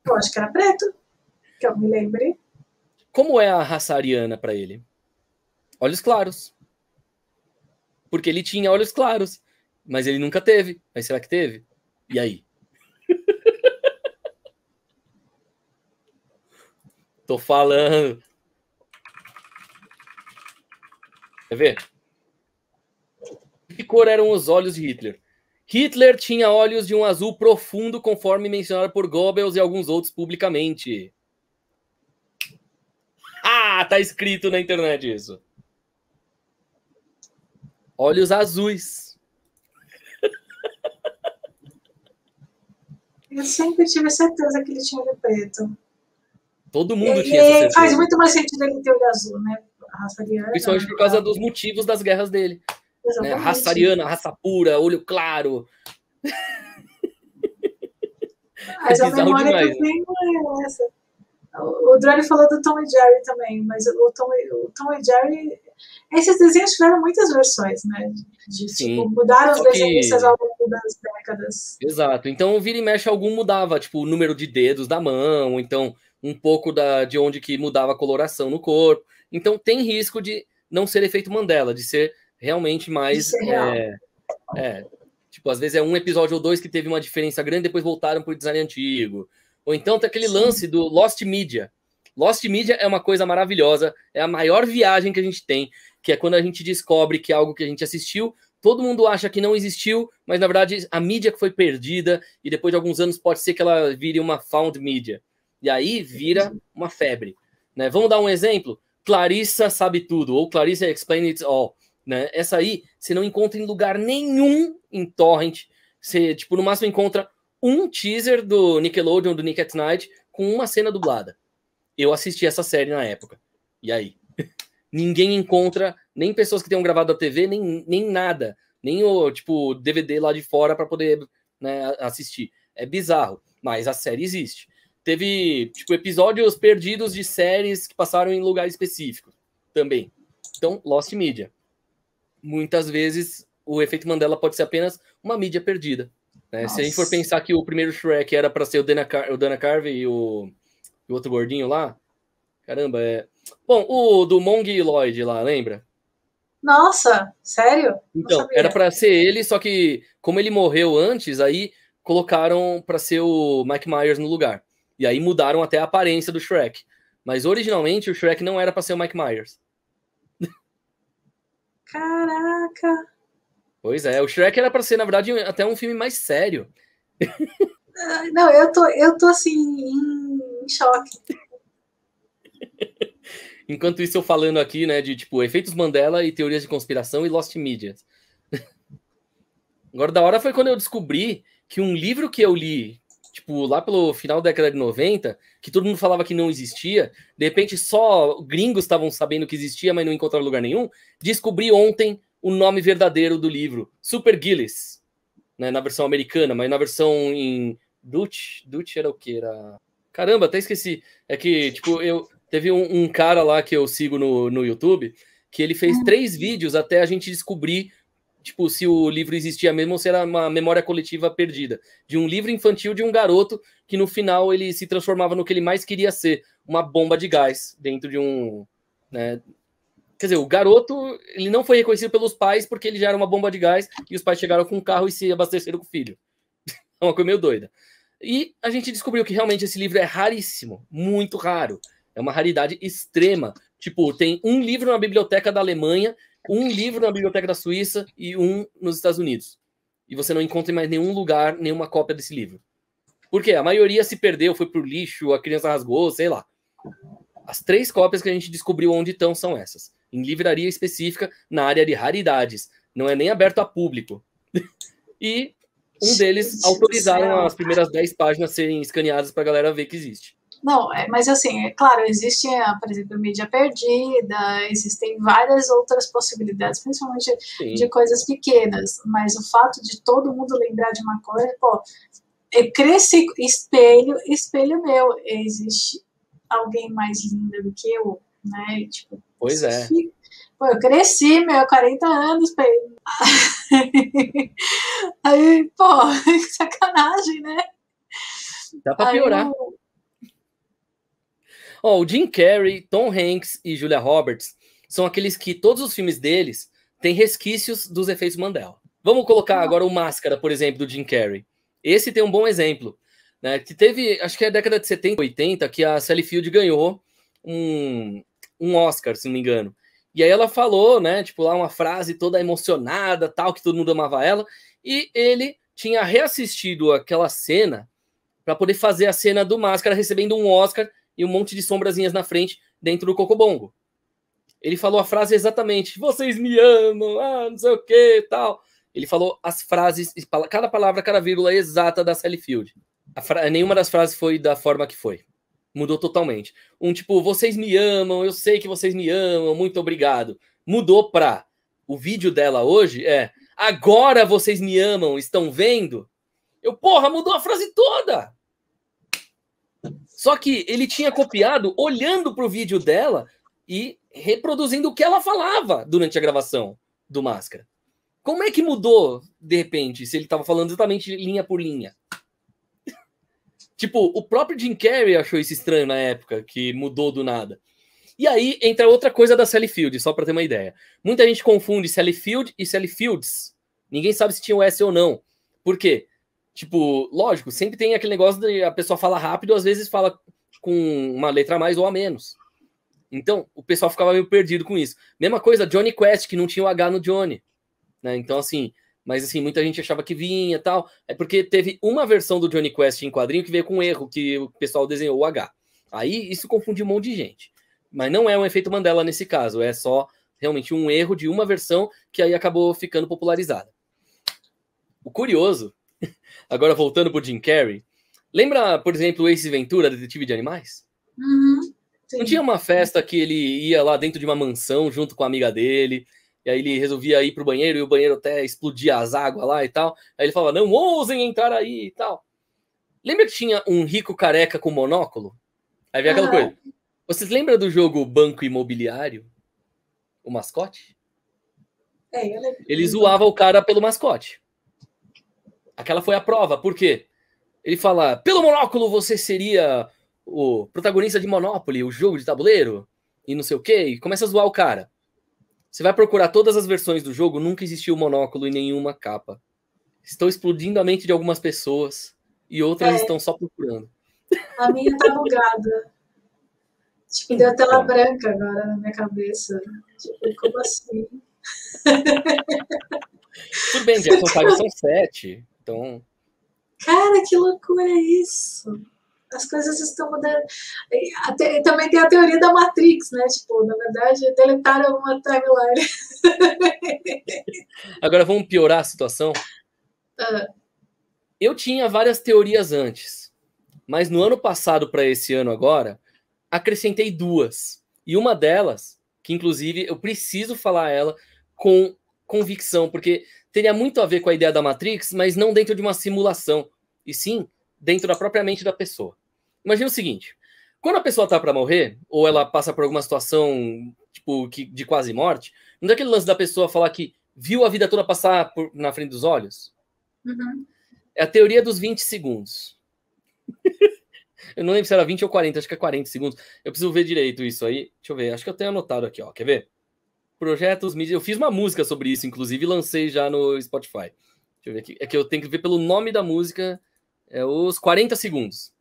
[SPEAKER 1] Eu acho que era preto, que eu me lembre.
[SPEAKER 2] Como é a raça ariana para ele? Olhos claros. Porque ele tinha olhos claros, mas ele nunca teve. Mas será que teve? E aí? Tô falando. Quer ver? Que cor eram os olhos de Hitler? Hitler tinha olhos de um azul profundo, conforme mencionado por Goebbels e alguns outros publicamente. Ah, tá escrito na internet isso. Olhos azuis.
[SPEAKER 1] Eu sempre tive certeza que ele tinha olho preto.
[SPEAKER 2] Todo mundo tinha essa certeza.
[SPEAKER 1] Faz muito mais sentido ele ter olho azul, né? A raça ariana.
[SPEAKER 2] Principalmente por causa dos motivos das guerras dele. Né? Raça ariana, raça pura, olho claro.
[SPEAKER 1] Mas a memória demais, que eu tenho é essa. O Drone falou do Tom e Jerry também, mas o Tom e Jerry... Esses desenhos tiveram muitas versões, né? Tipo, mudaram os desenhistas ao longo das décadas.
[SPEAKER 2] Exato. Então, vira e mexe, algum mudava, tipo, o número de dedos da mão, então, um pouco de onde que mudava a coloração no corpo. Então, tem risco de não ser efeito Mandela, de ser realmente mais... tipo, às vezes é um episódio ou dois que teve uma diferença grande, depois voltaram pro design antigo. Ou então tem aquele lance do Lost Media. Lost Media é uma coisa maravilhosa, é a maior viagem que a gente tem, que é quando a gente descobre que é algo que a gente assistiu, todo mundo acha que não existiu, mas na verdade a mídia que foi perdida, e depois de alguns anos pode ser que ela vire uma found media. E aí vira uma febre. Né? Vamos dar um exemplo? Clarissa Sabe Tudo, ou Clarissa Explain It All. Né? Essa aí você não encontra em lugar nenhum em torrent. Você, tipo, no máximo encontra um teaser do Nickelodeon, do Nick at Night, com uma cena dublada. Eu assisti essa série na época. E aí? Ninguém encontra, nem pessoas que tenham gravado a TV, nem nada. Nem o tipo DVD lá de fora para poder, né, assistir. É bizarro, mas a série existe. Teve tipo episódios perdidos de séries que passaram em lugares específicos também. Então, Lost Media. Muitas vezes o efeito Mandela pode ser apenas uma mídia perdida. Né? Se a gente for pensar que o primeiro Shrek era para ser o Dana Carvey e o outro gordinho lá, caramba, Bom, o do Mongoloid lá, lembra?
[SPEAKER 1] Nossa, sério?
[SPEAKER 2] Então, era para ser ele, só que como ele morreu antes, aí colocaram para ser o Mike Myers no lugar. E aí mudaram até a aparência do Shrek. Mas originalmente o Shrek não era para ser o Mike Myers.
[SPEAKER 1] Caraca!
[SPEAKER 2] Pois é, o Shrek era para ser, na verdade, até um filme mais sério.
[SPEAKER 1] Não, eu tô assim, em choque.
[SPEAKER 2] Enquanto isso, eu falando aqui, né, de tipo, efeitos Mandela e teorias de conspiração e Lost Media. Agora, da hora foi quando eu descobri que um livro que eu li, tipo, lá pelo final da década de 90, que todo mundo falava que não existia, de repente só gringos estavam sabendo que existia, mas não encontraram lugar nenhum, descobri ontem o nome verdadeiro do livro, Super Gillis, né, na versão americana, mas na versão em Dutch era o que? Era... Caramba, até esqueci. É que, tipo, teve um cara lá que eu sigo no YouTube, que ele fez 3 vídeos até a gente descobrir, tipo, se o livro existia mesmo ou se era uma memória coletiva perdida. De um livro infantil de um garoto que no final ele se transformava no que ele mais queria ser, uma bomba de gás dentro de um... Né? Quer dizer, o garoto, ele não foi reconhecido pelos pais porque ele já era uma bomba de gás e os pais chegaram com um carro e se abasteceram com o filho. É uma coisa meio doida. E a gente descobriu que realmente esse livro é raríssimo, muito raro. É uma raridade extrema. Tipo, tem um livro na biblioteca da Alemanha, um livro na biblioteca da Suíça e um nos Estados Unidos. e você não encontra em mais nenhum lugar nenhuma cópia desse livro. Por quê? A maioria se perdeu, foi pro lixo, a criança rasgou, sei lá. As 3 cópias que a gente descobriu onde estão são essas. Em livraria específica, na área de raridades. Não é nem aberto a público. E um deles autorizaram as primeiras 10 páginas serem escaneadas pra galera ver que existe.
[SPEAKER 1] Não, mas assim, é claro, existe, por exemplo, mídia perdida, existem várias outras possibilidades, principalmente de coisas pequenas, mas o fato de todo mundo lembrar de uma coisa, pô, eu cresci, espelho meu, existe alguém mais linda do que eu, né, tipo,
[SPEAKER 2] pois é.
[SPEAKER 1] Pô, eu cresci, 40 anos, aí, pô, sacanagem, né?
[SPEAKER 2] Dá pra piorar. O Jim Carrey, Tom Hanks e Julia Roberts são aqueles que todos os filmes deles têm resquícios dos efeitos Mandela. Vamos colocar agora o Máscara, por exemplo, do Jim Carrey. Esse tem um bom exemplo, né? Que teve, acho que é a década de 70, 80, que a Sally Field ganhou um Oscar, se não me engano. E aí ela falou, né, tipo, lá uma frase toda emocionada, tal, que todo mundo amava ela, e ele tinha reassistido aquela cena para poder fazer a cena do Máscara recebendo um Oscar e um monte de sombrazinhas na frente dentro do Cocobongo. Ele falou a frase exatamente, vocês me amam, não sei o que, tal. Ele falou as frases, cada palavra, cada vírgula exata da Sally Field. Nenhuma das frases foi da forma que foi. Mudou totalmente. Tipo, vocês me amam, eu sei que vocês me amam, muito obrigado. Mudou pra, o vídeo dela hoje agora vocês me amam, estão vendo? Porra, mudou a frase toda! Só que ele tinha copiado olhando pro vídeo dela e reproduzindo o que ela falava durante a gravação do Máscara. Como é que mudou, de repente, se ele tava falando exatamente linha por linha? Tipo, o próprio Jim Carrey achou isso estranho na época, que mudou do nada. E aí entra outra coisa da Sally Field, só pra ter uma ideia. Muita gente confunde Sally Field e Sally Fields. Ninguém sabe se tinha o S ou não. Por quê? Tipo, lógico, sempre tem aquele negócio de a pessoa fala rápido, às vezes fala com uma letra a mais ou a menos. Então, o pessoal ficava meio perdido com isso. Mesma coisa, Johnny Quest, que não tinha o H no Johnny. Né? Então, assim, mas assim, muita gente achava que vinha e tal. É porque teve uma versão do Johnny Quest em quadrinho que veio com um erro, que o pessoal desenhou o H. Aí, isso confundiu um monte de gente. Mas não é um efeito Mandela nesse caso, é só realmente um erro de uma versão que aí acabou ficando popularizada. O curioso, agora voltando pro Jim Carrey, lembra, por exemplo, o Ace Ventura, Detetive de Animais?
[SPEAKER 1] Uhum,
[SPEAKER 2] não tinha uma festa que ele ia lá dentro de uma mansão junto com a amiga dele, e aí ele resolvia ir pro banheiro, e o banheiro até explodia as águas lá e tal. Aí ele falava, não ousem entrar aí e tal. Lembra que tinha um rico careca com monóculo? Aí veio aquela coisa. Vocês lembram do jogo Banco Imobiliário? O mascote?
[SPEAKER 1] Eu lembro.
[SPEAKER 2] Ele zoava o cara pelo mascote. Aquela foi a prova. Por quê? Ele fala, pelo monóculo você seria o protagonista de Monopoly, o jogo de tabuleiro, e não sei o quê, e começa a zoar o cara. Você vai procurar todas as versões do jogo, nunca existiu monóculo em nenhuma capa. Estão explodindo a mente de algumas pessoas, e outras estão só procurando.
[SPEAKER 1] A minha tá bugada. Tipo, deu tela branca agora na minha cabeça. Tipo, como assim?
[SPEAKER 2] Tudo bem, Jackson 5 são 7, então...
[SPEAKER 1] Cara, que loucura é isso? As coisas estão mudando. Também tem a teoria da Matrix, né? Tipo, na verdade, deletaram uma timeline.
[SPEAKER 2] Agora vamos piorar a situação? Eu tinha várias teorias antes, mas no ano passado para esse ano agora, acrescentei 2. E uma delas, que inclusive eu preciso falar ela com convicção, porque teria muito a ver com a ideia da Matrix, mas não dentro de uma simulação, e sim dentro da própria mente da pessoa. Imagina o seguinte, quando a pessoa tá para morrer, ou ela passa por alguma situação tipo, de quase morte, não é aquele lance da pessoa falar que viu a vida toda passar na frente dos olhos?
[SPEAKER 1] Uhum.
[SPEAKER 2] É a teoria dos 20 segundos. Eu não lembro se era 20 ou 40, acho que é 40 segundos. Eu preciso ver direito isso aí. Deixa eu ver, acho que eu tenho anotado aqui, ó. Quer ver? Projetos mídia. Eu fiz uma música sobre isso, inclusive, e lancei já no Spotify. Deixa eu ver aqui. É que eu tenho que ver pelo nome da música. É os 40 segundos.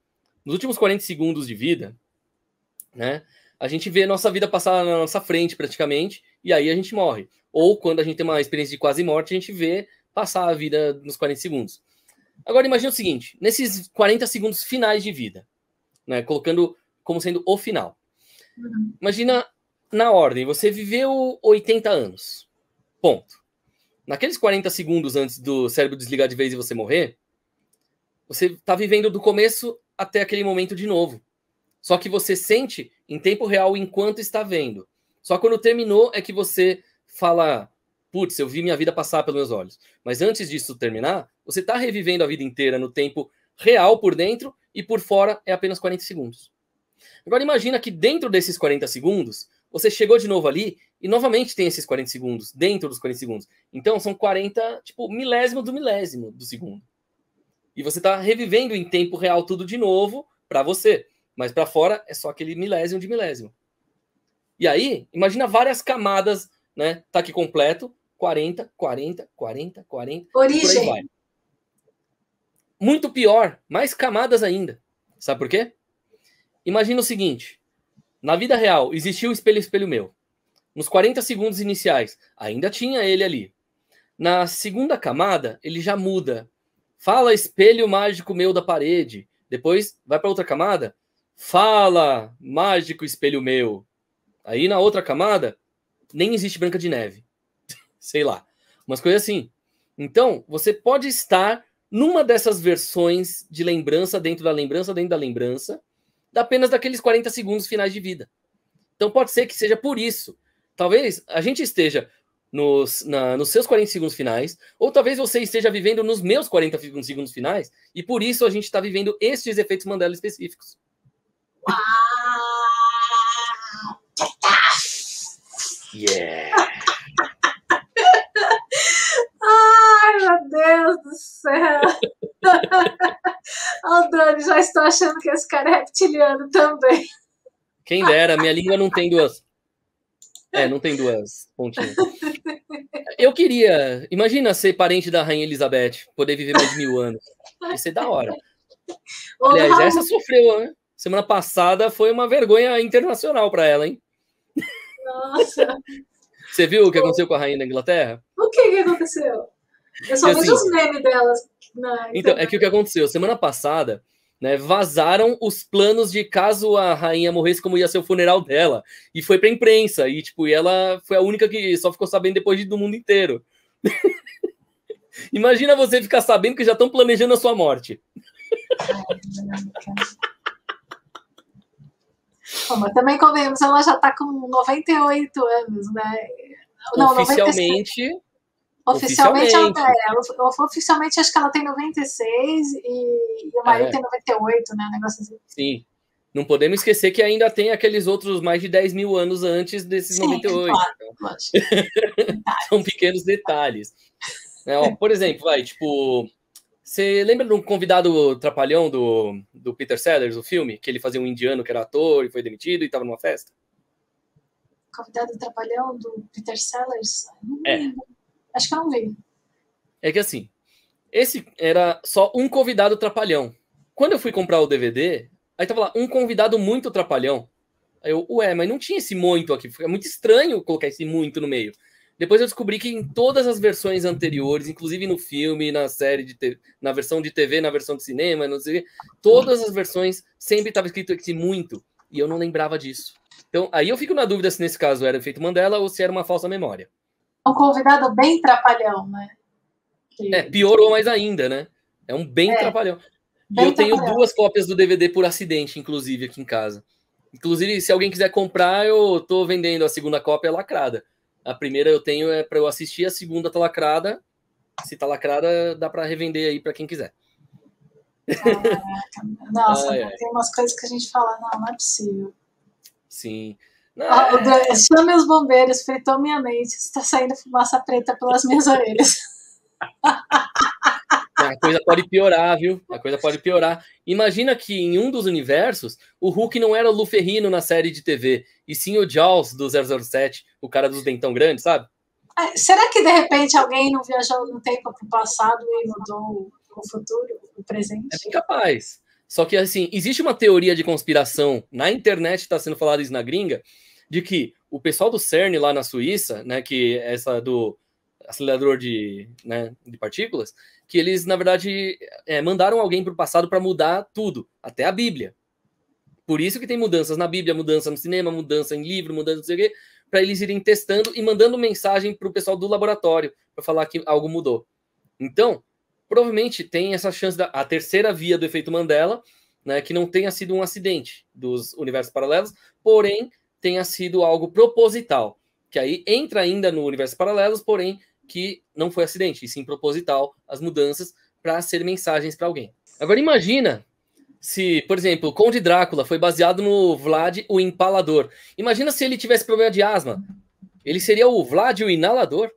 [SPEAKER 2] Nos últimos 40 segundos de vida, né? A gente vê nossa vida passar na nossa frente, praticamente, e aí a gente morre. Ou quando a gente tem uma experiência de quase morte, a gente vê passar a vida nos 40 segundos. Agora imagine o seguinte, nesses 40 segundos finais de vida, né, colocando como sendo o final. Imagina na ordem, você viveu 80 anos, ponto. Naqueles 40 segundos antes do cérebro desligar de vez e você morrer, você está vivendo do começo até aquele momento de novo. Só que você sente em tempo real enquanto está vendo. Só quando terminou é que você fala, putz, eu vi minha vida passar pelos meus olhos. Mas antes disso terminar, você está revivendo a vida inteira no tempo real por dentro e por fora é apenas 40 segundos. Agora imagina que dentro desses 40 segundos, você chegou de novo ali e novamente tem esses 40 segundos, dentro dos 40 segundos. Então são 40, tipo, milésimo do segundo. E você está revivendo em tempo real tudo de novo para você. Mas para fora é só aquele milésimo de milésimo. E aí, imagina várias camadas, né? Tá aqui completo, 40, 40, 40, 40.
[SPEAKER 1] Origem.
[SPEAKER 2] E por aí vai. Muito pior, mais camadas ainda. Sabe por quê? Imagina o seguinte. Na vida real, existia o espelho meu. Nos 40 segundos iniciais, ainda tinha ele ali. Na segunda camada, ele já muda. Fala, espelho mágico meu da parede. Depois, vai para outra camada. Fala, mágico espelho meu. Aí, na outra camada, nem existe Branca de Neve. Sei lá. Umas coisas assim. Então, você pode estar numa dessas versões de lembrança dentro da lembrança, apenas daqueles 40 segundos finais de vida. Então pode ser que seja por isso. Talvez a gente esteja nos seus 40 segundos finais, ou talvez você esteja vivendo nos meus 40 segundos finais, e por isso a gente está vivendo estes efeitos Mandela específicos. Yeah!
[SPEAKER 1] Ai, meu Deus do céu! Oh, Dani, já estou achando que esse cara é reptiliano também.
[SPEAKER 2] Quem dera, minha língua não tem duas. Não tem duas pontinhas. Eu queria, imagina ser parente da Rainha Elizabeth, poder viver mais de 1000 anos. Ia ser da hora. Aliás, essa sofreu, né? Semana passada foi uma vergonha internacional para ela, hein?
[SPEAKER 1] Nossa.
[SPEAKER 2] Você viu o que aconteceu com a Rainha da Inglaterra?
[SPEAKER 1] O que aconteceu? Eu só vejo os memes delas.
[SPEAKER 2] Então, é que o que aconteceu? Semana passada, né, vazaram os planos de caso a rainha morresse, como ia ser o funeral dela. E foi pra imprensa. E, tipo, ela foi a única que só ficou sabendo depois do mundo inteiro. Imagina você ficar sabendo que já estão planejando a sua morte.
[SPEAKER 1] Bom, mas também convenhamos, ela já tá com 98 anos, né? Não,
[SPEAKER 2] oficialmente...
[SPEAKER 1] 96. Oficialmente oficialmente acho que ela tem 96 e o marido tem 98, né? Um negócio assim.
[SPEAKER 2] Sim. Não podemos esquecer que ainda tem aqueles outros mais de 10 mil anos antes desses 98.
[SPEAKER 1] Claro,
[SPEAKER 2] então. São pequenos detalhes. Ó, por exemplo, você lembra de um convidado trapalhão do Peter Sellers, o filme? Que ele fazia um indiano que era ator e foi demitido e estava numa festa?
[SPEAKER 1] Convidado trapalhão do Peter Sellers? Acho que eu não vi.
[SPEAKER 2] É que assim, esse era só um convidado trapalhão. Quando eu fui comprar o DVD, aí tava lá, um convidado muito trapalhão. Aí eu, mas não tinha esse muito aqui. Foi muito estranho colocar esse muito no meio. Depois eu descobri que em todas as versões anteriores, inclusive no filme, na série de TV, na versão de TV, na versão de cinema, não sei, todas as versões sempre estava escrito esse muito. E eu não lembrava disso. Então, aí eu fico na dúvida se nesse caso era efeito Mandela ou se era uma falsa memória.
[SPEAKER 1] Um convidado bem trapalhão, né?
[SPEAKER 2] Piorou mais ainda, né? É um bem trapalhão. E eu tenho 2 cópias do DVD por acidente, inclusive, aqui em casa. Inclusive, se alguém quiser comprar, eu tô vendendo a segunda cópia lacrada. A primeira eu tenho para eu assistir, a segunda tá lacrada. Se tá lacrada, dá para revender aí para quem quiser.
[SPEAKER 1] Caraca, nossa, tem umas coisas que a gente fala, não é possível.
[SPEAKER 2] Sim.
[SPEAKER 1] Chame os bombeiros, fritou minha mente, está saindo fumaça preta pelas minhas orelhas.
[SPEAKER 2] A coisa pode piorar, viu? A coisa pode piorar. Imagina que em um dos universos, o Hulk não era o Lou Ferrigno na série de TV, e sim o Jaws do 007, o cara dos dentão grandes, sabe?
[SPEAKER 1] Será que, de repente, alguém não viajou no tempo pro passado e mudou o futuro, o presente?
[SPEAKER 2] É bem capaz. Só que, assim, existe uma teoria de conspiração na internet, está sendo falado isso na gringa, de que o pessoal do CERN lá na Suíça, né, que essa do acelerador né, de partículas, que eles, na verdade, mandaram alguém para o passado para mudar tudo, até a Bíblia. Por isso que tem mudanças na Bíblia, mudança no cinema, mudança em livro, mudança não sei o quê, para eles irem testando e mandando mensagem para o pessoal do laboratório para falar que algo mudou. Então, provavelmente tem essa chance a terceira via do efeito Mandela, né, que não tenha sido um acidente dos universos paralelos, porém tenha sido algo proposital, que aí entra ainda no universo paralelos, porém que não foi acidente, e sim proposital as mudanças para ser mensagens para alguém. Agora imagina se, por exemplo, o Conde Drácula foi baseado no Vlad, o Empalador. Imagina se ele tivesse problema de asma. Ele seria o Vlad, o Inalador?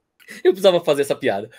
[SPEAKER 2] Eu precisava fazer essa piada.